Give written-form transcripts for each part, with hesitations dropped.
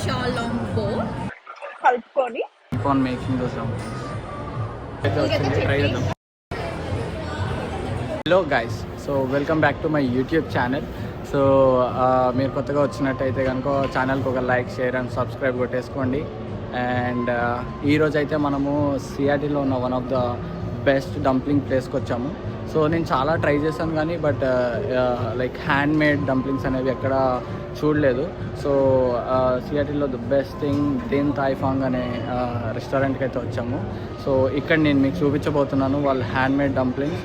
xiaolongbao కలుపుకొని keep on making those dumplings. అయితే వచ్చింది, ట్రై చేద్దాం. Hello guys, so welcome back to my YouTube channel. So మీరు కొత్తగా వచ్చినట్టయితే కనుక ఛానల్కి ఒక లైక్, షేర్ అండ్ సబ్స్క్రైబ్ కొట్టేసుకోండి. అండ్ ఈరోజు అయితే మనము సిఆర్టీలో ఉన్న one of the best dumpling ప్లేస్కి వచ్చాము. సో నేను చాలా ట్రై చేశాను కానీ but like hand made dumplings అనేవి ఎక్కడ చూడలేదు. సో సిఆర్టీలో the best thing Din Tai Fung అనే రెస్టారెంట్కి అయితే వచ్చాము. సో ఇక్కడ నేను మీకు చూపించబోతున్నాను వాళ్ళ హ్యాండ్ మేడ్ డంప్లింగ్స్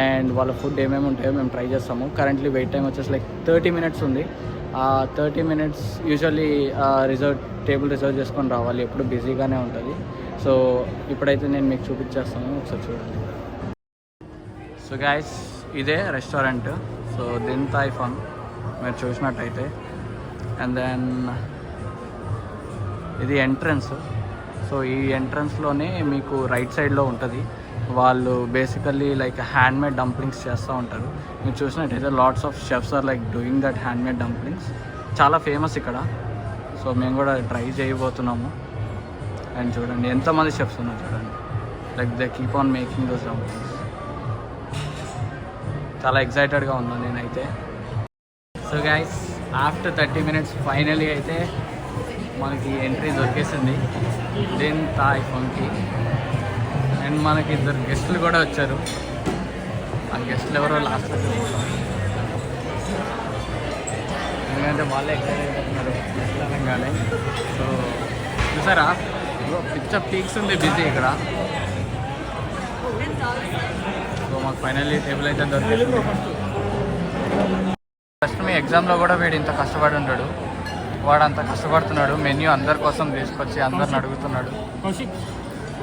అండ్ వాళ్ళ ఫుడ్ ఏమేమి ఉంటాయో మేము ట్రై చేస్తాము. కరెంట్లీ వెయిట్ టైం వచ్చేసి లైక్ 30 minutes ఉంది. 30 minutes యూజువల్లీ టేబుల్ రిజర్వ్ చేసుకొని రావాలి, ఎప్పుడు బిజీగానే ఉంటుంది. సో ఇప్పుడైతే నేను మీకు చూపించేస్తాను, ఒకసారి చూడండి. సో గైస్, ఇదే restaurant. So Din Tai Fung మీరు చూసినట్టయితే. అండ్ దెన్ ఇది ఎంట్రన్స్. సో ఈ ఎంట్రన్స్లోనే మీకు రైట్ సైడ్లో ఉంటుంది. వాళ్ళు basically like hand made dumplings చేస్తూ ఉంటారు. మీరు చూసినట్టయితే lots of chefs are like doing that hand made dumplings. చాలా ఫేమస్ ఇక్కడ. సో మేము కూడా ట్రై చేయబోతున్నాము. అండ్ చూడండి ఎంతమంది షెఫ్స్ ఉన్నారు చూడండి. Like they keep on making those dumplings. చాలా ఎక్సైటెడ్గా ఉన్నాను నేనైతే. So guys, after 30 minutes finally అయితే మనకి ఎంట్రీ దొరికేసింది దీన్ థాయ్ ఫాంగ్కి. అండ్ మనకి 2 గెస్టులు కూడా వచ్చారు. ఆ గెస్టులు ఎవరో లాస్ట్లో చూస్తాం, ఎందుకంటే వాళ్ళే ఎక్సైట్ అవుతున్నారు గెస్టులు అనగానే. సో చూసారా, పిక్చర్ పీక్స్ ఉంది బిజీ ఇక్కడ. సో మాకు ఫైనల్లీ టేబుల్ అయితే దొరికింది. ఫస్ట్ మీ ఎగ్జామ్లో కూడా వీడు ఇంత కష్టపడి ఉంటాడు, వాడు అంత కష్టపడుతున్నాడు. మెన్యూ అందరి కోసం తీసుకొచ్చి అందరిని అడుగుతున్నాడు.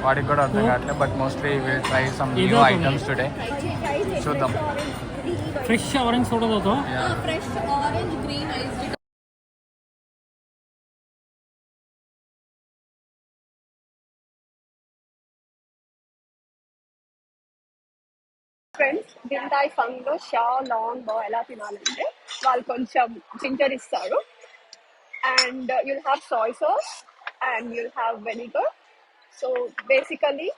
వాడికి కూడా అర్థం కావట్లేదు. But mostly will try some new items today. చూద్దాం. Fresh orange soda though fresh orange green ice. Friends, Din Tai ఫాంగ్లో xiaolongbao ఎలా తినాలంటే వాళ్ళు కొంచెం జింజర్ ఇస్తారు and you'll have soy sauce and you'll have vinegar. So basically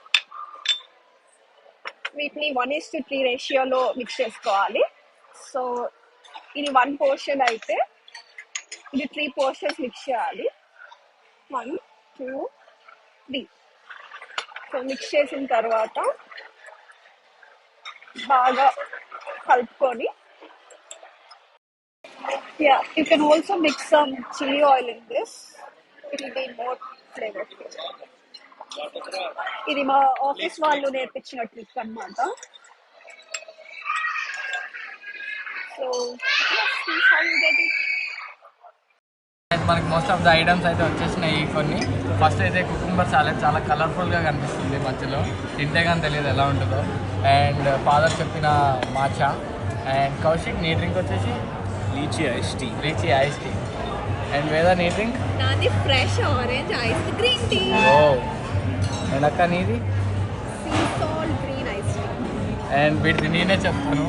వీటిని 1:3 రేషియోలో mix చేసుకోవాలి. సో ఇది 1 portion అయితే ఇది 3 portions మిక్స్ చేయాలి. 1, 2, 3. సో మిక్స్ చేసిన తర్వాత బాగా కలుపుకొని, yeah, you can also mix some chili oil in this. It will be more flavorful. ఇది మా ఆఫీస్ వాళ్ళు నేర్పించిన ట్రిక్ అన్నమాట. So how you get it. మనకి మోస్ట్ ఆఫ్ ద ఐటమ్స్ అయితే వచ్చేసినాయి కొన్ని. ఫస్ట్ అయితే కుకుంబర్ సాలెడ్ చాలా కలర్ఫుల్గా కనిపిస్తుంది మధ్యలో, తింటే కానీ తెలియదు ఎలా ఉంటుందో. అండ్ ఫాదర్ చెప్పిన మాచా. అండ్ కౌశిక్ నీ డ్రింక్ వచ్చేసి lychee ice tea. And Veda నీ డ్రింక్? నాది fresh orange ice green tea. Oh. And అక్క నీది? Sea salt green ice tea. And వీటిది నేనే చెప్తాను.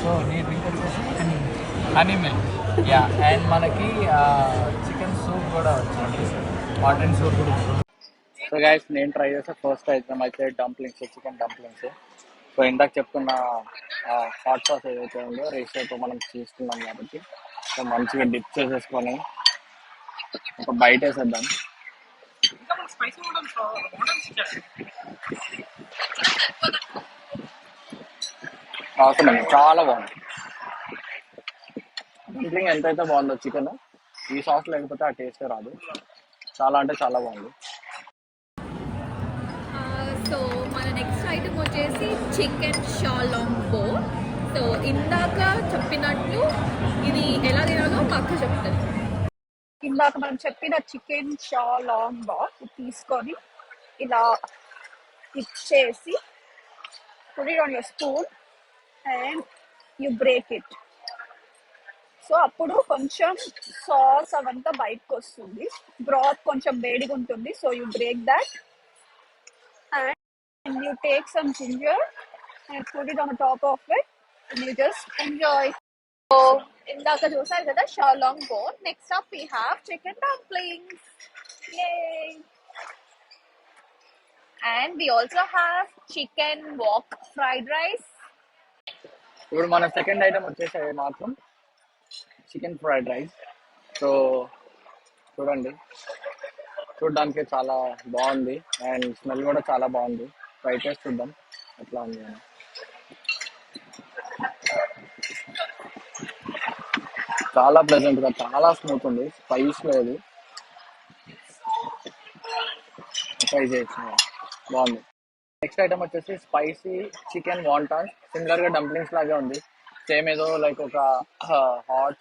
సో నీ డ్రింక్ వచ్చేసి హనీ మిల్క్. యా. అండ్ మనకి చికెన్ సూప్ కూడా వచ్చింది, హాట్ అండ్ సూప్ కూడా. సో గైస్, నేను ట్రై చేసే ఫస్ట్ ఐటమ్ అయితే డంప్లింగ్స్, చికెన్ డంప్లింగ్స్. సో ఇందాక చెప్తున్న హాట్ సాస్ ఏదైతే ఉందో రేషియోతో మనం తీసుకున్నాం కాబట్టి సో మంచిగా డిప్ చేసేసుకొని ఒక బయట వేసేద్దాం. అవసరం చాలా బాగుంది. డంప్లింగ్ ఎంతైతే బాగుందో చికెన్, ఈ సాస్ లేకపోతే ఆ టేస్ట్ రాదు. చాలా అంటే చాలా బాగుంది. సో మన నెక్స్ట్ ఐటమ్ వచ్చేసి చికెన్ xiaolongbao. సో ఇందాక చెప్పినట్లు ఇది ఎలా తినాలో మా అక్క చెప్తాను. ఇందాక మనం చెప్పిన చికెన్ xiaolongbao తీసుకొని ఇలా ఇచ్చేసి put it on your spoon and you break it. So అప్పుడు కొంచెం సాస్ అవంతా బయటకు వస్తుంది, బ్రాత్ కొంచెం వేడిగా ఉంటుంది. So you break that and you take some ginger and put it on the top of it and you just enjoy. So ఇందాక చూసారు కదా xiaolongbao. Next up we have chicken dumplings. Yay! And we also have chicken wok fried rice. ఇప్పుడు మన second item వచ్చేసి మాత్రం chicken fried rice. So చూడండి, చూడడానికి చాలా బాగుంది అండ్ స్మెల్ కూడా చాలా బాగుంది. ట్రై చేసి చూద్దాం ఎట్లా ఉంది అని. చాలా ప్లెజెంట్గా, చాలా స్మూత్ ఉంది, స్పైస్ లేదు. ట్రై చేయొచ్చు, బాగుంది. నెక్స్ట్ ఐటమ్ వచ్చేసి స్పైసీ చికెన్ వాంటాన్. సిమిలర్గా డంప్లింగ్స్ లాగే ఉంది. సేమ్ ఏదో లైక్ ఒక హాట్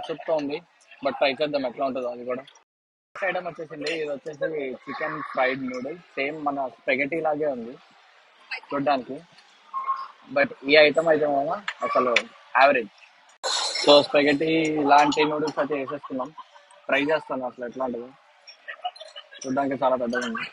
సూప్తో ఉంది. బట్ ట్రై చేద్దాం ఎట్లా ఉంటుందో అది కూడా. నెక్స్ట్ ఐటమ్ వచ్చేసింది, ఇది వచ్చేసి చికెన్ ఫ్రైడ్ నూడిల్స్. సేమ్ మన స్పెగటీ లాగే ఉంది చూడడానికి. బట్ ఈ ఐటమ్ అయితే అసలు యావరేజ్. సో స్పెగటీ ఇలాంటి నూడిల్స్ అయితే వేసేస్తున్నాం. ట్రై చేస్తాను అసలు ఎట్లా ఉంటుందో. చూడడానికి చాలా పెద్దగా ఉంది.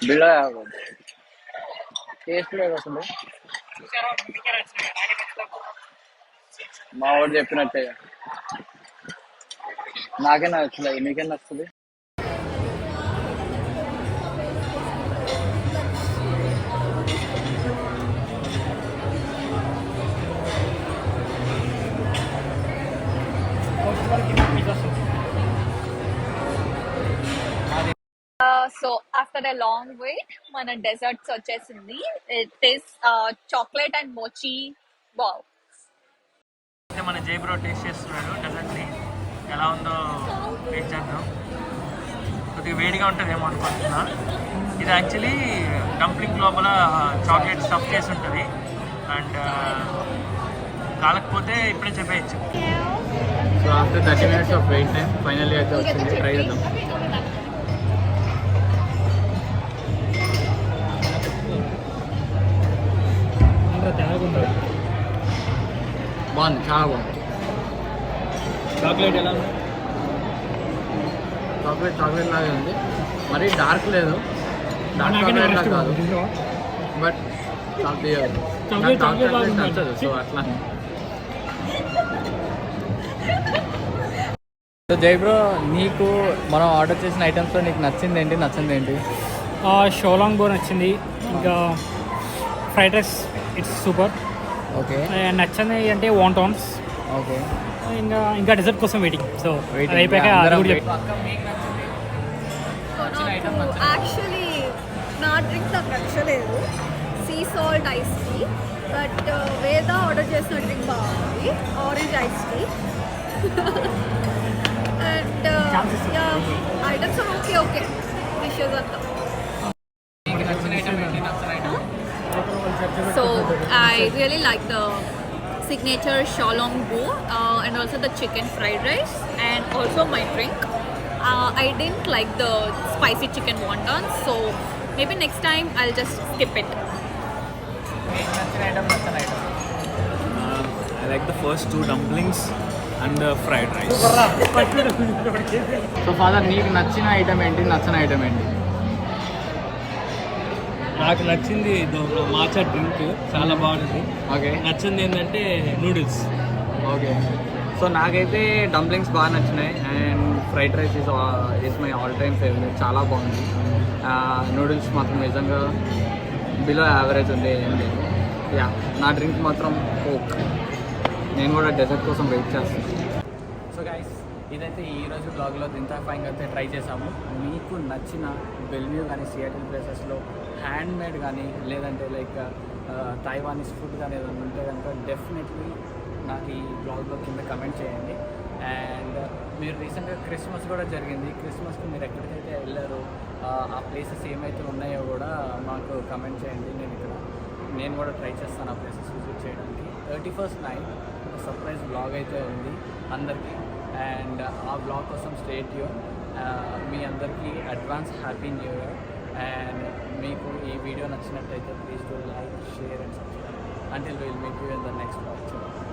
బిళ్ళ టేస్ట్ లేదు అసలు. మా వాడు చెప్పినట్టే, నాకే నచ్చలేదు, మీకేం నచ్చుతుంది? So after a long wait, మన డెజర్ట్స్ వచ్చేసింది. It is chocolate and mochi ball. అయితే మన జైబ్రో టేస్ట్ చేస్తున్నాడు డెజర్ట్ని. ఎలా ఉందో టేస్ట్ చేద్దాం. కొద్దిగా వేడిగా ఉంటుందేమో అనుకుంటున్నా. ఇది యాక్చువల్లీ డంప్లింగ్ లోపల చాక్లెట్ స్టఫ్ చేసి ఉంటుంది. అండ్ కాలకపోతే ఇప్పుడే చెప్పేయచ్చు. So after 30 minutes of wait time finally అయితే వచ్చింది. ట్రై చేద్దాం. బాగుంది, చాలా బాగుంది. చాక్లెట్ ఎలా ఉంది? చాక్లెట్ లాగే ఉంది. మరీ డార్క్ లేదు, డార్క్ చాక్లెట్ లా కాదు, బట్ చాక్లెట్ నచ్చదు. సో అట్లా. సో జై బ్రో, నీకు మనం ఆర్డర్ చేసిన ఐటమ్స్లో నీకు నచ్చింది ఏంటి? షోలాంగ్ బోన్ వచ్చింది. ఇంకా fried rice it's super. Okay. నచ్చని అంటే వాంటాన్స్. ఓకే. ఇంకా డెజర్ట్ కోసం వెయిటింగ్. సో అయిపోయాక యాక్చువల్లీ నా డ్రింక్ నాకు నచ్చలేదు, sea salt ice tea. But Veda order చేసిన డ్రింక్ బాగుంది, orange ice tea. And items okay dishes అంతా. So I really like the signature Shalom Bo and also the chicken fried rice and also my drink. I didn't like the spicy chicken wonton, so maybe next time I'll just skip it. I like the first two dumplings and the fried rice. So father, నీకు నచ్చిన item ఏంటి, నచ్చని item ఏంటి? నాకు నచ్చింది matcha drink, చాలా బాగుంది. Okay. నచ్చింది ఏంటంటే నూడిల్స్. ఓకే. సో నాకైతే డంప్లింగ్స్ బాగా నచ్చినాయి and fried rice is my all time favourite. చాలా బాగుంది. నూడిల్స్ మాత్రం నిజంగా బిలో యావరేజ్ ఉంది, ఏం లేదు. యా, నా డ్రింక్ మాత్రం కోక్. నేను కూడా డెజర్ట్ కోసం వెయిట్ చేస్తాను. సో గైస్, ఇదైతే ఈరోజు బ్లాగ్లో ఇంత ఫైన్గా అయితే ట్రై చేసాము. మీకు నచ్చిన బెల్వ్యూ కానీ సియాటిల్ ప్లేసెస్లో హ్యాండ్ మేడ్ కానీ లేదంటే లైక్ తైవానీస్ ఫుడ్ కానీ ఏదైనా ఉంటే కనుక డెఫినెట్లీ నాకు ఈ బ్లాగ్లో కింద కమెంట్ చేయండి. అండ్ మీరు రీసెంట్గా క్రిస్మస్ కూడా జరిగింది, క్రిస్మస్కి మీరు ఎక్కడికైతే వెళ్ళారో ఆ ప్లేసెస్ ఏమైతే ఉన్నాయో కూడా మాకు కమెంట్ చేయండి. నేను కూడా ట్రై చేస్తాను ఆ ప్లేసెస్ విజిట్ చేయడానికి. 31st నైట్ ఒక సర్ప్రైజ్ బ్లాగ్ అయితే ఉంది అందరికీ. అండ్ ఆ బ్లాగ్ కోసం స్టే ట్యూన్. మీ అందరికీ advance happy new year. And మీకు ఈ వీడియో నచ్చినట్టయితే please do like, share and subscribe. Until we'll meet you in the next vlog.